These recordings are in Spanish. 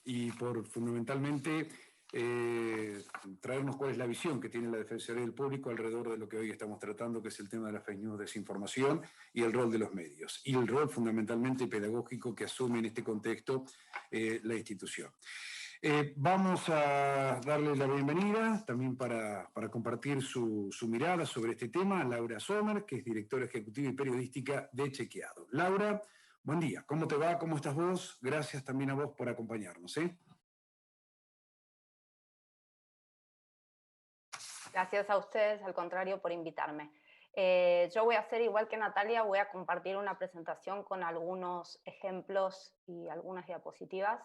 y por fundamentalmente traernos cuál es la visión que tiene la Defensoría del Público alrededor de lo que hoy estamos tratando, que es el tema de la fake news, desinformación y el rol de los medios, y el rol fundamentalmente pedagógico que asume en este contexto la institución. Vamos a darle la bienvenida también para compartir su mirada sobre este tema a Laura Sommer, que es directora ejecutiva y periodística de Chequeado. Laura, buen día. ¿Cómo te va? ¿Cómo estás vos? Gracias también a vos por acompañarnos. Gracias a ustedes, al contrario, por invitarme. Yo voy a hacer igual que Natalia, voy a compartir una presentación con algunos ejemplos y algunas diapositivas.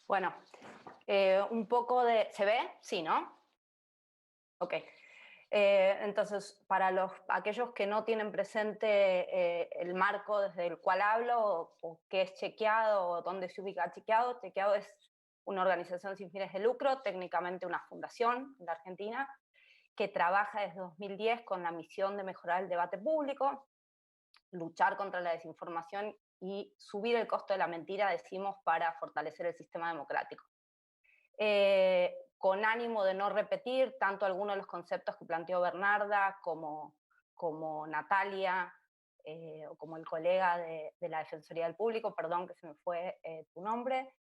Bueno, un poco de... ¿Se ve? Sí, ¿no? Ok. Entonces, para aquellos que no tienen presente el marco desde el cual hablo, o qué es Chequeado, o dónde se ubica Chequeado, Chequeado es una organización sin fines de lucro, técnicamente una fundación en la Argentina, que trabaja desde 2010 con la misión de mejorar el debate público, luchar contra la desinformación y subir el costo de la mentira, decimos, para fortalecer el sistema democrático. Con ánimo de no repetir tanto algunos de los conceptos que planteó Bernarda como Natalia, o como el colega de la Defensoría del Público, perdón que se me fue tu nombre,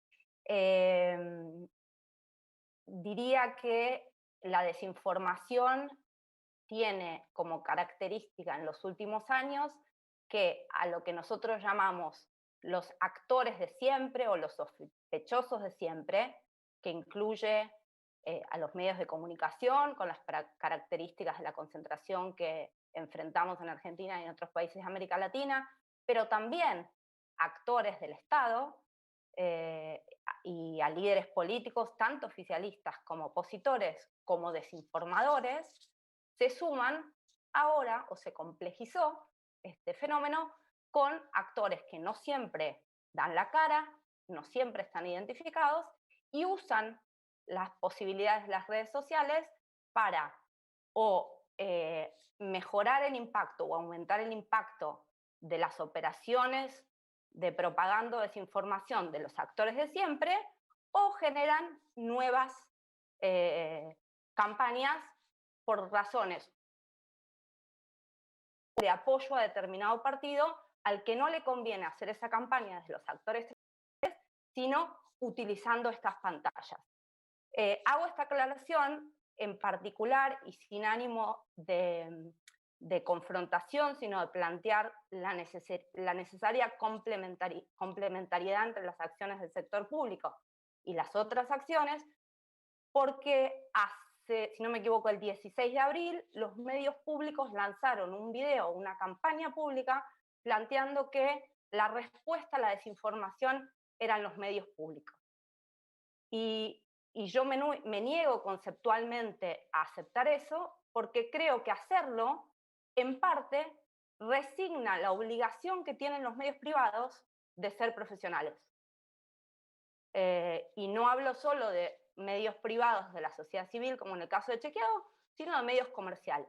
diría que la desinformación tiene como característica en los últimos años que a lo que nosotros llamamos los actores de siempre o los sospechosos de siempre, que incluye a los medios de comunicación con las características de la concentración que enfrentamos en Argentina y en otros países de América Latina, pero también actores del Estado y a líderes políticos, tanto oficialistas como opositores, como desinformadores, se suman ahora, o se complejizó este fenómeno, con actores que no siempre dan la cara, no siempre están identificados y usan las posibilidades de las redes sociales para mejorar el impacto o aumentar el impacto de las operaciones de propaganda o desinformación de los actores de siempre, o generan nuevas campañas por razones de apoyo a determinado partido al que no le conviene hacer esa campaña desde los actores, sino utilizando estas pantallas. Hago esta aclaración en particular y sin ánimo de confrontación, sino de plantear la necesaria complementariedad entre las acciones del sector público y las otras acciones, porque si no me equivoco, el 16 de abril, los medios públicos lanzaron un video, una campaña pública, planteando que la respuesta a la desinformación eran los medios públicos. Y yo me niego conceptualmente a aceptar eso, porque creo que hacerlo, en parte, resigna la obligación que tienen los medios privados de ser profesionales. Y no hablo solo de medios privados de la sociedad civil, como en el caso de Chequeado, sino de medios comerciales.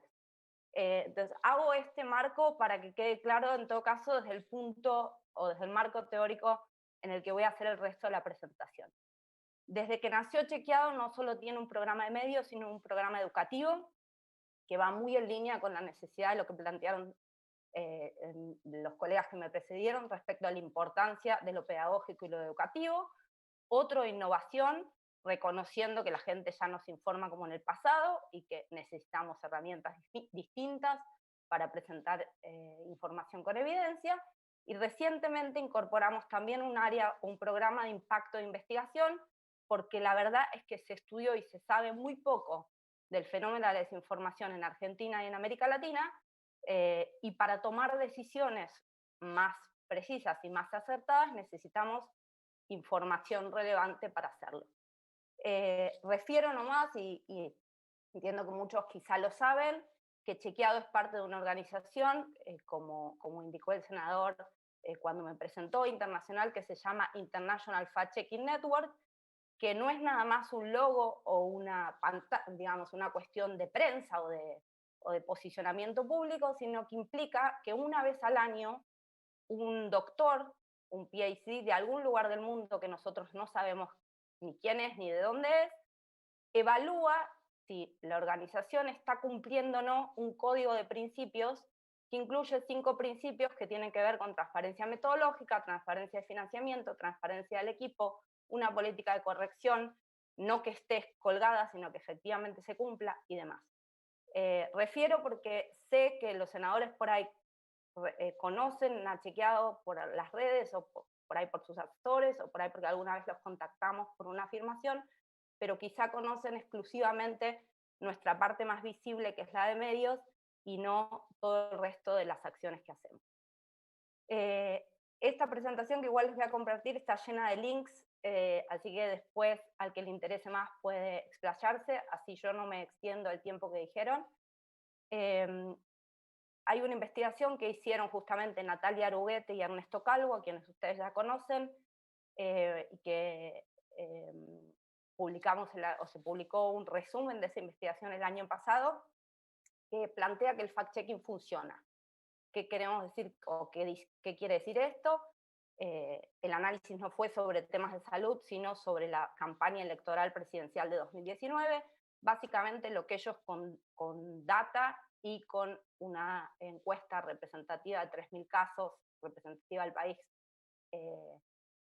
Entonces, hago este marco para que quede claro, en todo caso, desde el punto o desde el marco teórico en el que voy a hacer el resto de la presentación. Desde que nació Chequeado no solo tiene un programa de medios, sino un programa educativo que va muy en línea con la necesidad de lo que plantearon los colegas que me precedieron respecto a la importancia de lo pedagógico y lo educativo. Otro de innovación, reconociendo que la gente ya no se informa como en el pasado y que necesitamos herramientas distintas para presentar información con evidencia. Y recientemente incorporamos también un programa de impacto de investigación, porque la verdad es que se estudió y se sabe muy poco del fenómeno de la desinformación en Argentina y en América Latina, y para tomar decisiones más precisas y más acertadas necesitamos información relevante para hacerlo. Refiero nomás, y entiendo que muchos quizá lo saben, que Chequeado es parte de una organización, como indicó el senador cuando me presentó, internacional, que se llama International Fact Checking Network, que no es nada más un logo o digamos, una cuestión de prensa o de posicionamiento público, sino que implica que una vez al año un doctor, un PhD de algún lugar del mundo que nosotros no sabemos ni quién es ni de dónde es, evalúa si la organización está cumpliendo o no un código de principios que incluye 5 principios que tienen que ver con transparencia metodológica, transparencia de financiamiento, transparencia del equipo, una política de corrección, no que esté colgada, sino que efectivamente se cumpla y demás. Refiero porque sé que los senadores por ahí conocen, han chequeado por las redes o por ahí por sus asesores o por ahí porque alguna vez los contactamos por una afirmación, pero quizá conocen exclusivamente nuestra parte más visible, que es la de medios, y no todo el resto de las acciones que hacemos. Esta presentación, que igual les voy a compartir, está llena de links, así que después al que le interese más puede explayarse, así yo no me extiendo el tiempo que dijeron. Hay una investigación que hicieron justamente Natalia Aruguete y Ernesto Calvo, a quienes ustedes ya conocen, y que se publicó un resumen de esa investigación el año pasado, que plantea que el fact-checking funciona. ¿Qué queremos decir o qué quiere decir esto? El análisis no fue sobre temas de salud, sino sobre la campaña electoral presidencial de 2019. Básicamente lo que ellos con data y con una encuesta representativa de 3.000 casos, representativa del país,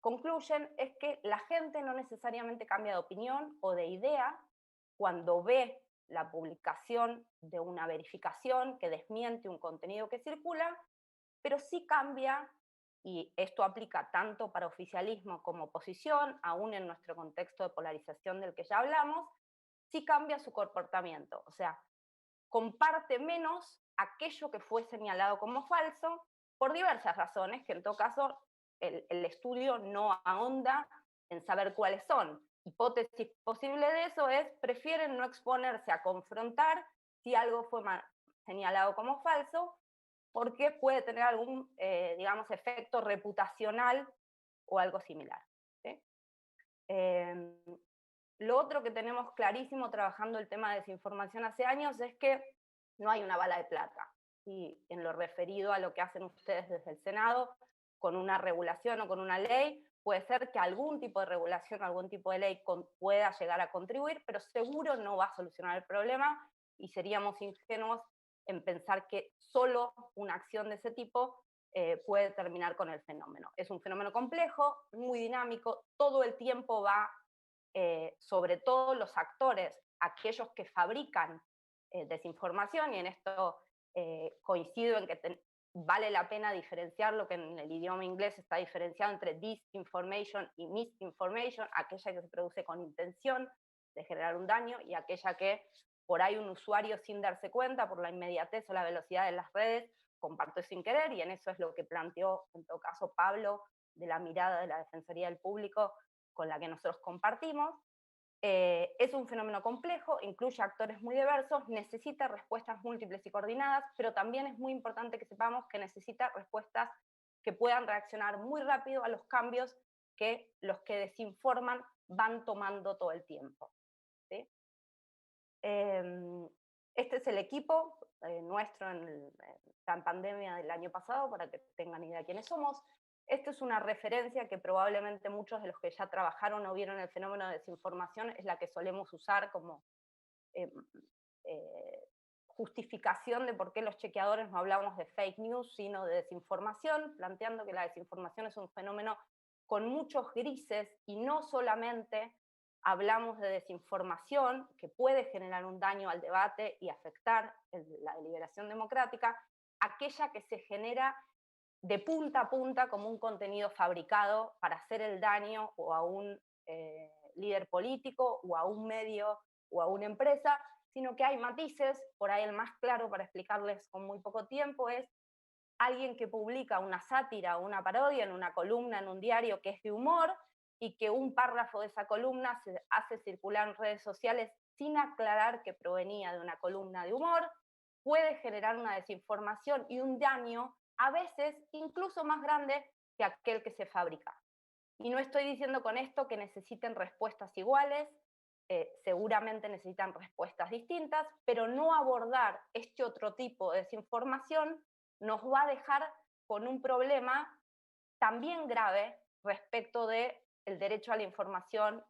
concluyen es que la gente no necesariamente cambia de opinión o de idea cuando ve la publicación de una verificación que desmiente un contenido que circula, pero sí cambia, y esto aplica tanto para oficialismo como oposición, aún en nuestro contexto de polarización del que ya hablamos, sí cambia su comportamiento. O sea, comparte menos aquello que fue señalado como falso por diversas razones, que en todo caso el estudio no ahonda en saber cuáles son. Hipótesis posible de eso es, prefieren no exponerse a confrontar si algo fue señalado como falso, porque puede tener algún, digamos, efecto reputacional o algo similar. ¿Sí? Lo otro que tenemos clarísimo trabajando el tema de desinformación hace años es que no hay una bala de plata. Y en lo referido a lo que hacen ustedes desde el Senado, con una regulación o con una ley, puede ser que algún tipo de regulación, algún tipo de ley pueda llegar a contribuir, pero seguro no va a solucionar el problema y seríamos ingenuos en pensar que solo una acción de ese tipo puede terminar con el fenómeno. Es un fenómeno complejo, muy dinámico, todo el tiempo va, sobre todo los actores, aquellos que fabrican desinformación, y en esto coincido en que vale la pena diferenciar lo que en el idioma inglés está diferenciado entre disinformation y misinformation, aquella que se produce con intención de generar un daño y aquella que por ahí un usuario sin darse cuenta, por la inmediatez o la velocidad de las redes, compartió sin querer, y en eso es lo que planteó en todo caso Pablo de la mirada de la Defensoría del Público con la que nosotros compartimos. Es un fenómeno complejo, incluye actores muy diversos, necesita respuestas múltiples y coordinadas, pero también es muy importante que sepamos que necesita respuestas que puedan reaccionar muy rápido a los cambios que los que desinforman van tomando todo el tiempo. ¿Sí? Este es el equipo nuestro en la pandemia del año pasado, para que tengan idea de quiénes somos. Esto es una referencia que probablemente muchos de los que ya trabajaron o vieron el fenómeno de desinformación es la que solemos usar como justificación de por qué los chequeadores no hablamos de fake news, sino de desinformación, planteando que la desinformación es un fenómeno con muchos grises y no solamente hablamos de desinformación que puede generar un daño al debate y afectar la deliberación democrática, aquella que se genera de punta a punta como un contenido fabricado para hacer el daño o a un líder político o a un medio o a una empresa, sino que hay matices. Por ahí el más claro para explicarles con muy poco tiempo es alguien que publica una sátira o una parodia en una columna en un diario que es de humor y que un párrafo de esa columna se hace circular en redes sociales sin aclarar que provenía de una columna de humor, puede generar una desinformación y un daño a veces incluso más grande que aquel que se fabrica. Y no estoy diciendo con esto que necesiten respuestas iguales, seguramente necesitan respuestas distintas, pero no abordar este otro tipo de desinformación nos va a dejar con un problema también grave respecto del derecho a la información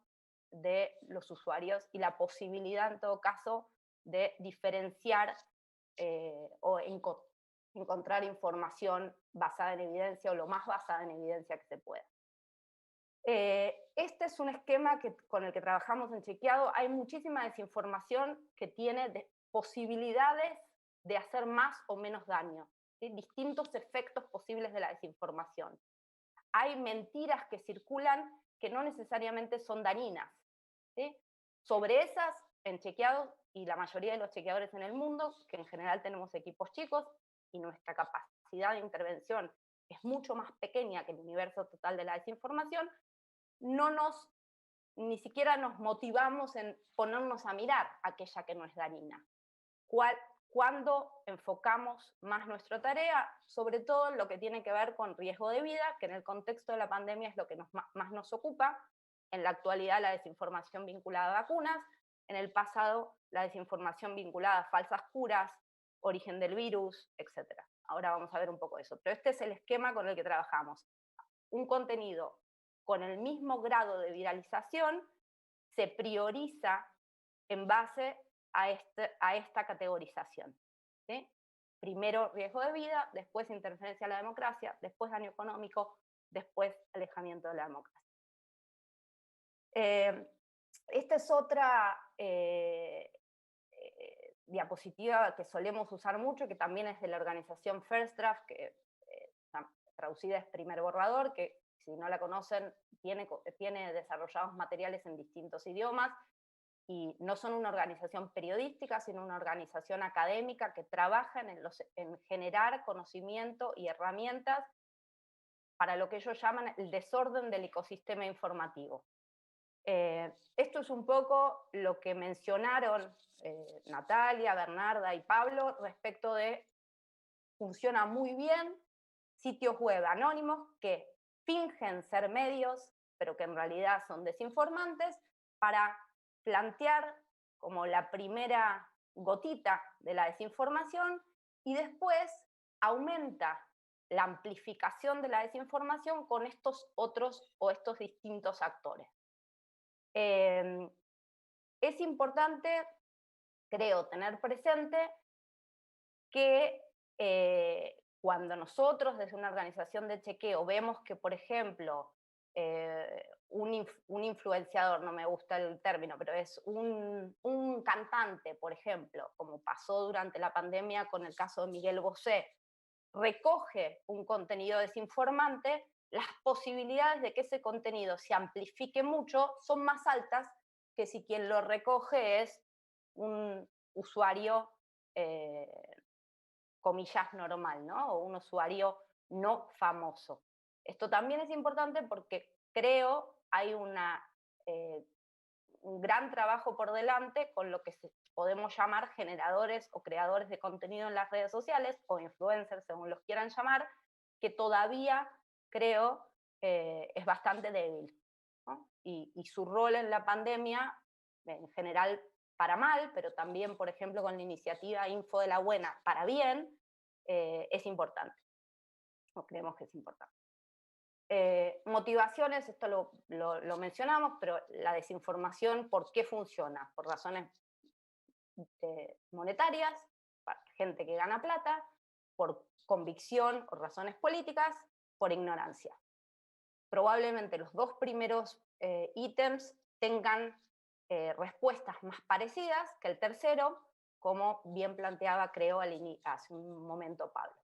de los usuarios y la posibilidad, en todo caso, de diferenciar o encontrar información basada en evidencia o lo más basada en evidencia que se pueda. Este es un esquema con el que trabajamos en Chequeado. Hay muchísima desinformación que tiene posibilidades de hacer más o menos daño, ¿sí? Distintos efectos posibles de la desinformación. Hay mentiras que circulan que no necesariamente son dañinas, ¿sí? Sobre esas, en Chequeado, y la mayoría de los chequeadores en el mundo, que en general tenemos equipos chicos y nuestra capacidad de intervención es mucho más pequeña que el universo total de la desinformación, ni siquiera nos motivamos en ponernos a mirar aquella que no es dañina. ¿Cuándo enfocamos más nuestra tarea? Sobre todo en lo que tiene que ver con riesgo de vida, que en el contexto de la pandemia es lo que más nos ocupa. En la actualidad, la desinformación vinculada a vacunas. En el pasado, la desinformación vinculada a falsas curas, origen del virus, etc. Ahora vamos a ver un poco eso. Pero este es el esquema con el que trabajamos. Un contenido con el mismo grado de viralización se prioriza en base a esta categorización, ¿sí? Primero riesgo de vida, después interferencia a la democracia, después daño económico, después alejamiento de la democracia. Esta es otra diapositiva que solemos usar mucho, que también es de la organización First Draft, que traducida es Primer Borrador, que si no la conocen, tiene desarrollados materiales en distintos idiomas, y no son una organización periodística, sino una organización académica que trabaja en generar conocimiento y herramientas para lo que ellos llaman el desorden del ecosistema informativo. Esto es un poco lo que mencionaron Natalia, Bernarda y Pablo respecto de funciona muy bien sitios web anónimos que fingen ser medios, pero que en realidad son desinformantes, para plantear como la primera gotita de la desinformación y después aumenta la amplificación de la desinformación con estos otros o estos distintos actores. Es importante, creo, tener presente que cuando nosotros desde una organización de chequeo vemos que, por ejemplo, un influenciador, no me gusta el término, pero es un cantante, por ejemplo, como pasó durante la pandemia con el caso de Miguel Bosé, recoge un contenido desinformante, las posibilidades de que ese contenido se amplifique mucho son más altas que si quien lo recoge es un usuario comillas normal, ¿no? O un usuario no famoso. Esto también es importante porque creo hay un gran trabajo por delante con lo que podemos llamar generadores o creadores de contenido en las redes sociales o influencers, según los quieran llamar, que todavía creo es bastante débil, ¿no? Y su rol en la pandemia, en general para mal, pero también, por ejemplo, con la iniciativa Info de la Buena para bien, es importante, o creemos que es importante. Motivaciones, esto lo mencionamos, pero la desinformación, ¿por qué funciona? Por razones monetarias, para gente que gana plata, por convicción o razones políticas, por ignorancia. Probablemente los dos primeros ítems tengan respuestas más parecidas que el tercero, como bien planteaba, creo, hace un momento Pablo.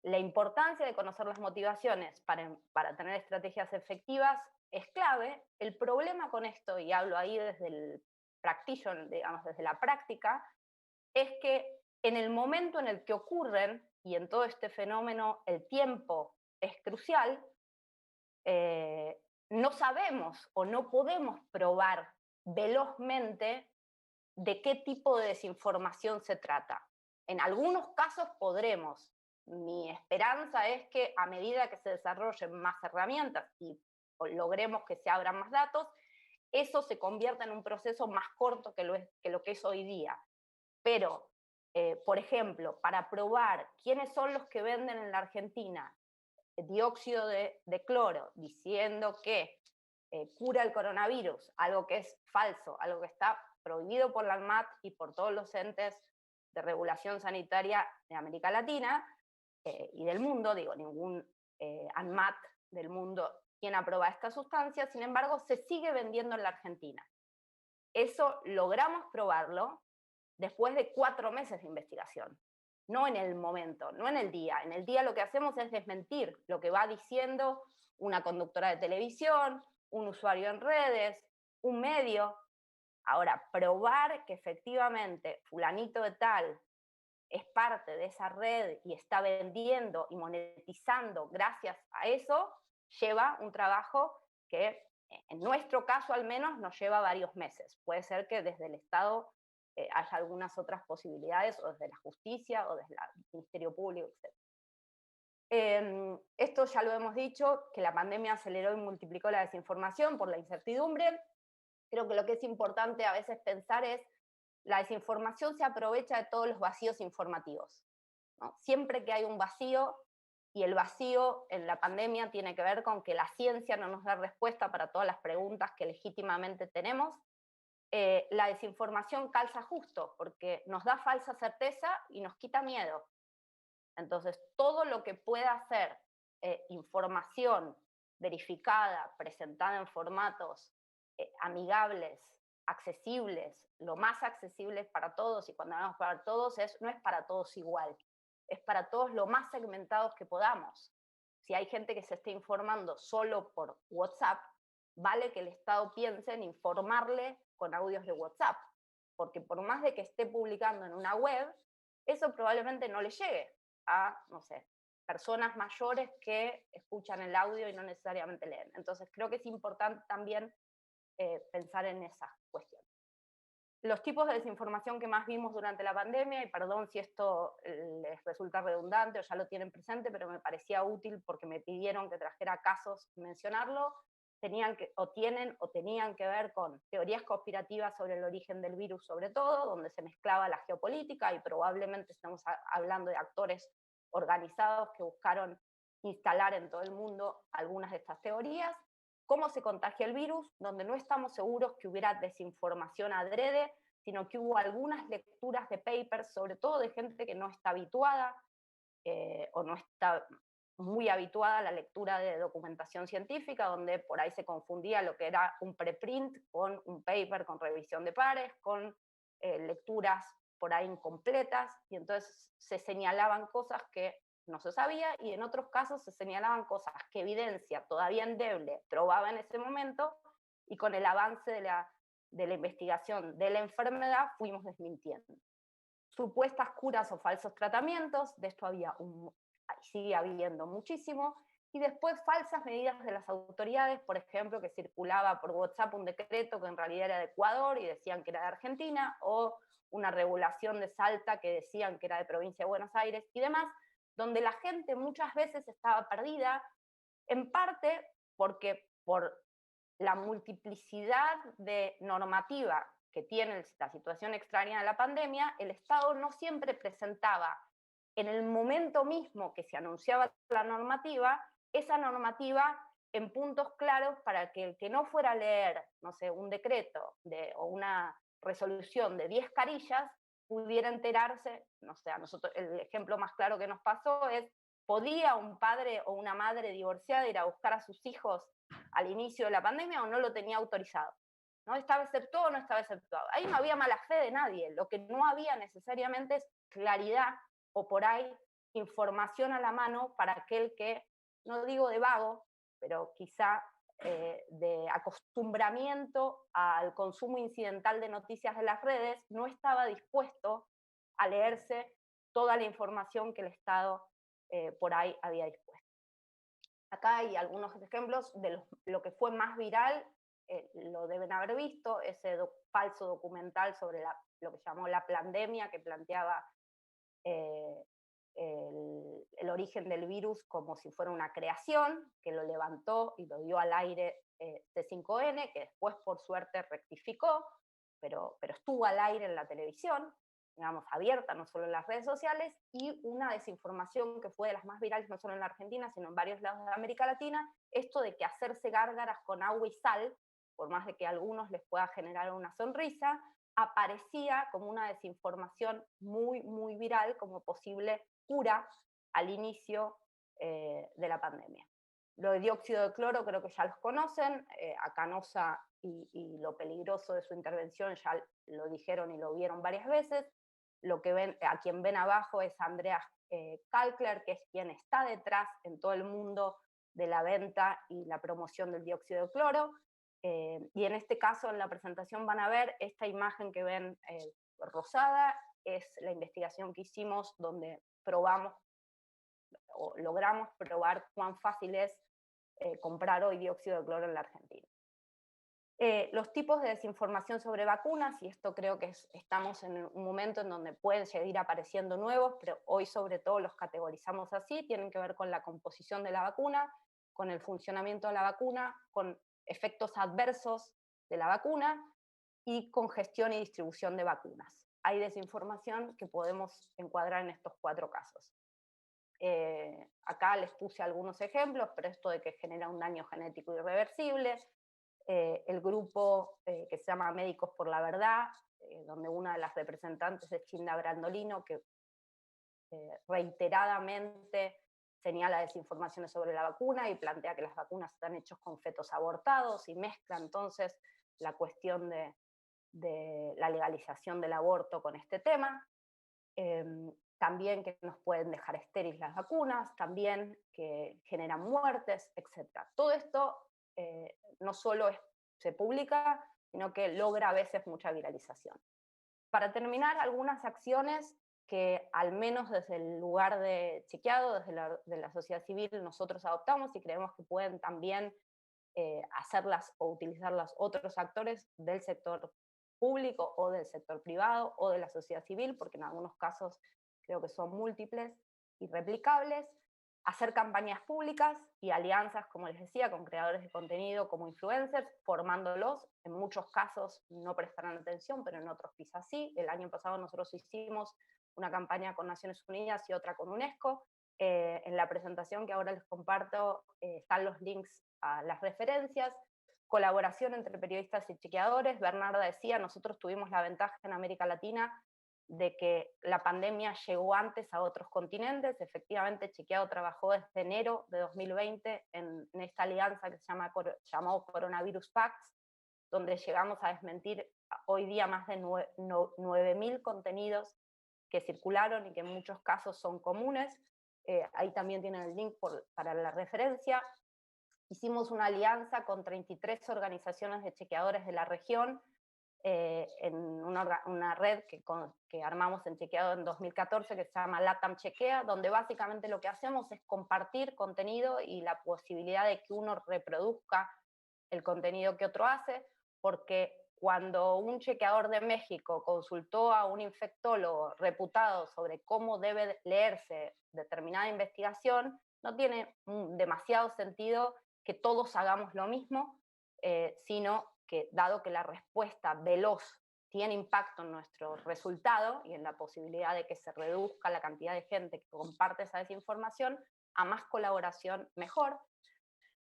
La importancia de conocer las motivaciones para tener estrategias efectivas es clave. El problema con esto, y hablo ahí desde el practitioner, digamos, desde la práctica, es que en el momento en el que ocurren, y en todo este fenómeno el tiempo es crucial, no sabemos o no podemos probar velozmente de qué tipo de desinformación se trata. En algunos casos podremos. Mi esperanza es que a medida que se desarrollen más herramientas, y logremos que se abran más datos, eso se convierta en un proceso más corto que lo que es hoy día. Pero, por ejemplo, para probar quiénes son los que venden en la Argentina dióxido de cloro diciendo que cura el coronavirus, algo que es falso, algo que está prohibido por la ANMAT y por todos los entes de regulación sanitaria de América Latina y del mundo, digo, ningún ANMAT del mundo quien aprueba esta sustancia, sin embargo, se sigue vendiendo en la Argentina. Eso logramos probarlo después de 4 meses de investigación, no en el momento, no en el día. En el día lo que hacemos es desmentir lo que va diciendo una conductora de televisión, un usuario en redes, un medio. Ahora, probar que efectivamente fulanito de tal es parte de esa red y está vendiendo y monetizando gracias a eso, lleva un trabajo que en nuestro caso al menos nos lleva varios meses. Puede ser que desde el Estado haya algunas otras posibilidades, o desde la justicia, o desde el Ministerio Público, etc. Esto ya lo hemos dicho, que la pandemia aceleró y multiplicó la desinformación por la incertidumbre. Creo que lo que es importante a veces pensar es la desinformación se aprovecha de todos los vacíos informativos, ¿no? Siempre que hay un vacío, y el vacío en la pandemia tiene que ver con que la ciencia no nos da respuesta para todas las preguntas que legítimamente tenemos, la desinformación calza justo, porque nos da falsa certeza y nos quita miedo. Entonces, todo lo que pueda ser información verificada, presentada en formatos amigables, accesibles, lo más accesibles para todos, y cuando hablamos para todos no es para todos igual, es para todos lo más segmentados que podamos. Si hay gente que se esté informando solo por WhatsApp, vale que el Estado piense en informarle con audios de WhatsApp, porque por más de que esté publicando en una web, eso probablemente no le llegue a, no sé, personas mayores que escuchan el audio y no necesariamente leen. Entonces creo que es importante también pensar en esa cuestión. Los tipos de desinformación que más vimos durante la pandemia, y perdón si esto les resulta redundante o ya lo tienen presente, pero me parecía útil porque me pidieron que trajera casos mencionarlo, tenían que ver con teorías conspirativas sobre el origen del virus sobre todo, donde se mezclaba la geopolítica y probablemente estamos hablando de actores organizados que buscaron instalar en todo el mundo algunas de estas teorías. Cómo se contagia el virus, donde no estamos seguros que hubiera desinformación adrede, sino que hubo algunas lecturas de papers, sobre todo de gente que no está habituada o no está muy habituada a la lectura de documentación científica, donde por ahí se confundía lo que era un preprint con un paper con revisión de pares, con lecturas por ahí incompletas, y entonces se señalaban cosas que no se sabía, y en otros casos se señalaban cosas que evidencia todavía endeble probaba en ese momento, y con el avance de la investigación de la enfermedad fuimos desmintiendo. Supuestas curas o falsos tratamientos, de esto sigue habiendo muchísimo, y después falsas medidas de las autoridades, por ejemplo, que circulaba por WhatsApp un decreto que en realidad era de Ecuador y decían que era de Argentina, o una regulación de Salta que decían que era de provincia de Buenos Aires y demás, donde la gente muchas veces estaba perdida, en parte porque por la multiplicidad de normativa que tiene la situación extraña de la pandemia, el Estado no siempre presentaba en el momento mismo que se anunciaba la normativa, esa normativa en puntos claros para que el que no fuera a leer, no sé, un decreto o una resolución de 10 carillas, pudiera enterarse, no sé, a nosotros el ejemplo más claro que nos pasó es, ¿podía un padre o una madre divorciada ir a buscar a sus hijos al inicio de la pandemia o no lo tenía autorizado? ¿No estaba exceptuado o no estaba exceptuado? Ahí no había mala fe de nadie, lo que no había necesariamente es claridad o por ahí información a la mano para aquel que, no digo de vago, pero quizá de acostumbramiento al consumo incidental de noticias de las redes, no estaba dispuesto a leerse toda la información que el Estado por ahí había dispuesto. Acá hay algunos ejemplos de lo que fue más viral, lo deben haber visto, ese falso documental sobre lo que llamó la pandemia, que planteaba el origen del virus como si fuera una creación, que lo levantó y lo dio al aire C5N, que después por suerte rectificó, pero estuvo al aire en la televisión, digamos, abierta, no solo en las redes sociales, y una desinformación que fue de las más virales, no solo en la Argentina, sino en varios lados de América Latina, esto de que hacerse gárgaras con agua y sal, por más de que a algunos les pueda generar una sonrisa, aparecía como una desinformación muy, muy viral, como posible cura al inicio de la pandemia. Lo de dióxido de cloro creo que ya los conocen, a Canosa y lo peligroso de su intervención ya lo dijeron y lo vieron varias veces. Lo que ven, a quien ven abajo es Andreas Kalkler, que es quien está detrás en todo el mundo de la venta y la promoción del dióxido de cloro. Y en este caso, en la presentación van a ver esta imagen que ven rosada, es la investigación que hicimos donde probamos o logramos probar cuán fácil es comprar hoy dióxido de cloro en la Argentina. Los tipos de desinformación sobre vacunas, y esto creo que estamos en un momento en donde pueden seguir apareciendo nuevos, pero hoy sobre todo los categorizamos así, tienen que ver con la composición de la vacuna, con el funcionamiento de la vacuna, con efectos adversos de la vacuna y con gestión y distribución de vacunas. Hay desinformación que podemos encuadrar en estos 4 casos. Acá les puse algunos ejemplos, pero esto de que genera un daño genético irreversible, el grupo que se llama Médicos por la Verdad, donde una de las representantes es Chinda Brandolino, que reiteradamente señala desinformaciones sobre la vacuna y plantea que las vacunas están hechas con fetos abortados y mezcla entonces la cuestión de la legalización del aborto con este tema. También que nos pueden dejar estériles las vacunas, también que generan muertes, etc. Todo esto no solo se publica, sino que logra a veces mucha viralización. Para terminar, algunas acciones que al menos desde el lugar de chequeado, desde la sociedad civil, nosotros adoptamos y creemos que pueden también hacerlas o utilizarlas otros actores del sector público o del sector privado o de la sociedad civil, porque en algunos casos creo que son múltiples y replicables, hacer campañas públicas y alianzas, como les decía, con creadores de contenido como influencers, formándolos. En muchos casos no prestarán atención, pero en otros quizás sí. El año pasado nosotros hicimos una campaña con Naciones Unidas y otra con UNESCO. En la presentación que ahora les comparto están los links a las referencias. Colaboración entre periodistas y chequeadores. Bernarda decía, nosotros tuvimos la ventaja en América Latina de que la pandemia llegó antes a otros continentes. Efectivamente, Chequeado trabajó desde enero de 2020 en esta alianza que se llamó Coronavirus Facts, donde llegamos a desmentir hoy día más de 9.000 contenidos que circularon y que en muchos casos son comunes. Ahí también tienen el link para la referencia. Hicimos una alianza con 33 organizaciones de chequeadores de la región, en una red que armamos en Chequeado en 2014 que se llama LATAM Chequea, donde básicamente lo que hacemos es compartir contenido y la posibilidad de que uno reproduzca el contenido que otro hace, porque cuando un chequeador de México consultó a un infectólogo reputado sobre cómo debe leerse determinada investigación, no tiene demasiado sentido que todos hagamos lo mismo, sino que dado que la respuesta veloz tiene impacto en nuestro resultado y en la posibilidad de que se reduzca la cantidad de gente que comparte esa desinformación, a más colaboración mejor.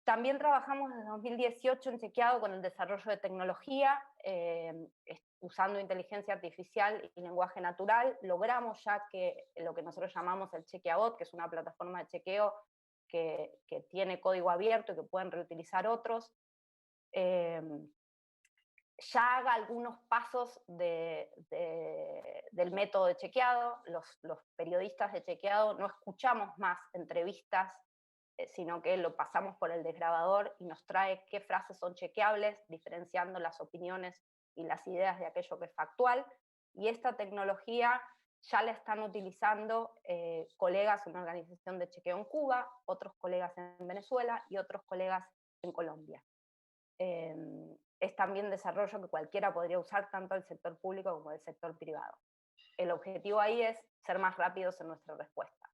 También trabajamos desde 2018 en Chequeado con el desarrollo de tecnología, usando inteligencia artificial y lenguaje natural. Logramos ya que lo que nosotros llamamos el Chequeabot, que es una plataforma de chequeo que tiene código abierto y que pueden reutilizar otros, ya haga algunos pasos del método de chequeado. Los periodistas de chequeado no escuchamos más entrevistas, sino que lo pasamos por el desgrabador y nos trae qué frases son chequeables, diferenciando las opiniones y las ideas de aquello que es factual. Y esta tecnología ya la están utilizando colegas, una organización de chequeo en Cuba, otros colegas en Venezuela y otros colegas en Colombia. Es también desarrollo que cualquiera podría usar, tanto el sector público como el sector privado. El objetivo ahí es ser más rápidos en nuestra respuesta.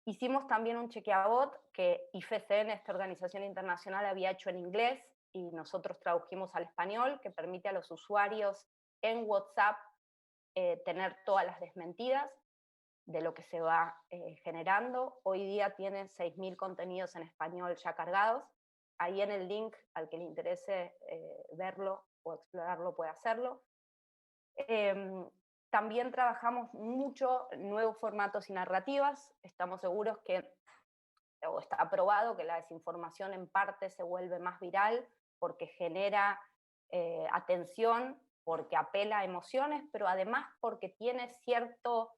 Hicimos también un chequeabot que IFCN, esta organización internacional, había hecho en inglés y nosotros tradujimos al español, que permite a los usuarios en WhatsApp tener todas las desmentidas de lo que se va generando. Hoy día tiene 6.000 contenidos en español ya cargados. Ahí en el link, al que le interese verlo o explorarlo, puede hacerlo. También trabajamos mucho nuevos formatos y narrativas. Estamos seguros que, o está probado, que la desinformación en parte se vuelve más viral porque genera atención, porque apela a emociones, pero además porque tiene cierta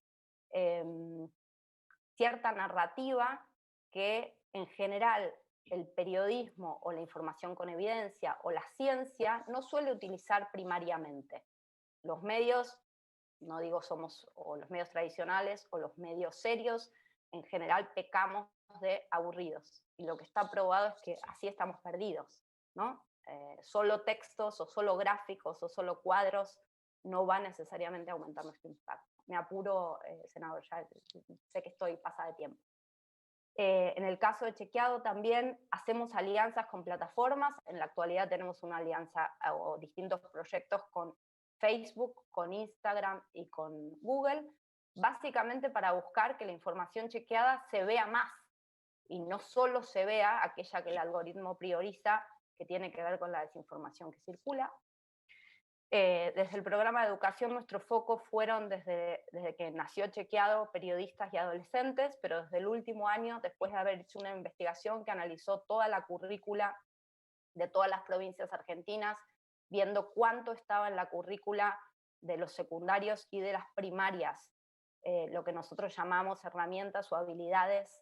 narrativa que en general el periodismo o la información con evidencia o la ciencia no suele utilizar primariamente. Los medios, no digo somos o los medios tradicionales o los medios serios, en general pecamos de aburridos. Y lo que está probado es que así estamos perdidos, ¿no? Solo textos o solo gráficos o solo cuadros no va necesariamente a aumentar nuestro impacto. Me apuro, senador, ya sé que estoy pasada de tiempo. En el caso de Chequeado también hacemos alianzas con plataformas. En la actualidad tenemos una alianza o distintos proyectos con Facebook, con Instagram y con Google, básicamente para buscar que la información chequeada se vea más y no solo se vea aquella que el algoritmo prioriza, que tiene que ver con la desinformación que circula. Desde el programa de educación nuestro foco fueron desde que nació Chequeado periodistas y adolescentes, pero desde el último año, después de haber hecho una investigación que analizó toda la currícula de todas las provincias argentinas, viendo cuánto estaba en la currícula de los secundarios y de las primarias, lo que nosotros llamamos herramientas o habilidades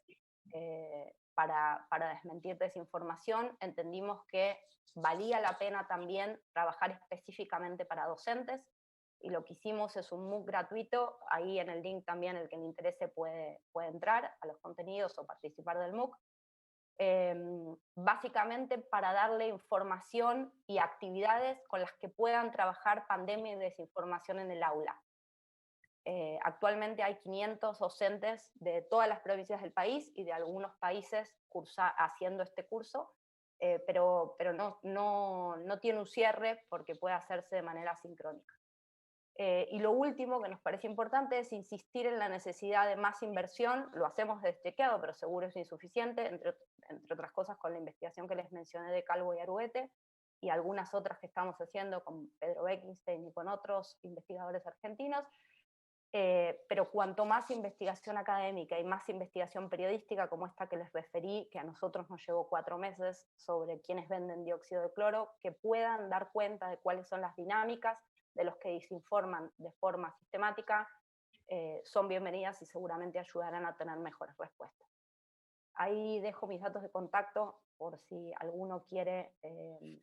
para desmentir desinformación, entendimos que valía la pena también trabajar específicamente para docentes, y lo que hicimos es un MOOC gratuito. Ahí en el link también el que le interese puede entrar a los contenidos o participar del MOOC, básicamente para darle información y actividades con las que puedan trabajar pandemia y desinformación en el aula. Actualmente hay 500 docentes de todas las provincias del país y de algunos países haciendo este curso, pero no tiene un cierre porque puede hacerse de manera sincrónica. Y lo último que nos parece importante es insistir en la necesidad de más inversión. Lo hacemos desde Chequeado, pero seguro es insuficiente, entre otras cosas con la investigación que les mencioné de Calvo y Aruete, y algunas otras que estamos haciendo con Pedro Beckenstein y con otros investigadores argentinos. Pero cuanto más investigación académica y más investigación periodística como esta que les referí, que a nosotros nos llevó 4 meses, sobre quienes venden dióxido de cloro, que puedan dar cuenta de cuáles son las dinámicas de los que desinforman de forma sistemática, son bienvenidas y seguramente ayudarán a tener mejores respuestas. Ahí dejo mis datos de contacto por si alguno quiere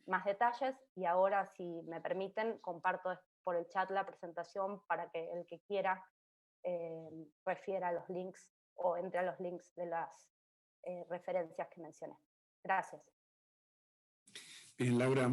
más detalles, y ahora, si me permiten, comparto por el chat la presentación para que el que quiera refiera a los links o entre a los links de las referencias que mencioné. Gracias. Bien, Laura.